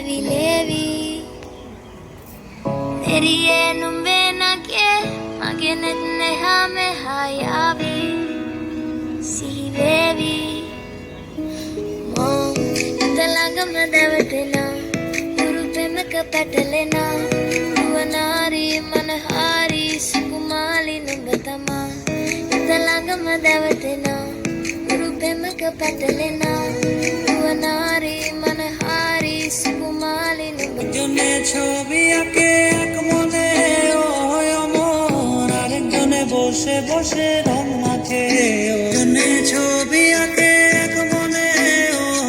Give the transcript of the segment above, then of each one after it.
levi Neriye numbe na ke Magenet neha me hayavi Si levi Mom Talanga madavatena Urupe me kapatalena Duanari manahari Sukumali numbatama Talanga madavatena Urupe me kapatalena Duanari manahari Sukumali numbatama ছবি আঁকে এক মনে ওই অমর আরেকজনে বসে বসে রং মাখে ওজনে ছবি আঁকে এক মনে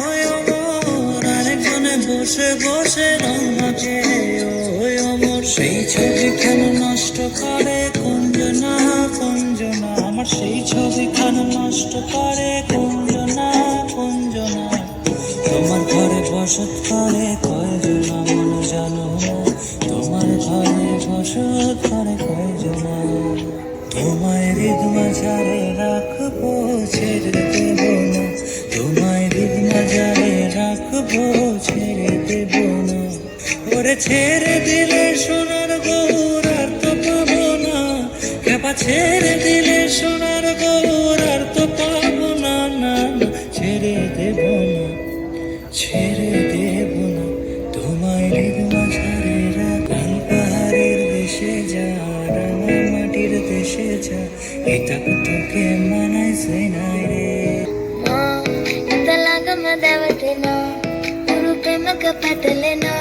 ওই অমর আরেকজনে বসে বসে রং মাখে ওই অমর সেই ছবি কেন নষ্ট করে কুঞ্জনা কুঞ্জনা আমার সেই ছবি কেন নষ্ট করে কুঞ্জনা কুঞ্জনা তোমার ঘরে বসত করে কয়জনা মন জানো তোমার ঘরে বসত করে কয়জনা তোমায় হৃদ মাঝারে রাখবো ছেড়ে দেব না তোমায় হৃদ মাঝারে রাখবো ছেড়ে দেব না ওরে ছেড়ে দিলে সোনার গৌর আর তো পাবো না কেবা ছেড়ে দিলে সোনার গৌর আর তো পাবো না না না ছেড়ে দেব না ছেড়ে দেব না তোমায় হৃদ মাঝারে রাখাল পাহাড়ের দেশে যা রাঙা মাটির দেশে যা এটা তোকে মানাইছে না রে Talanga madavatena Urupe me kapatalena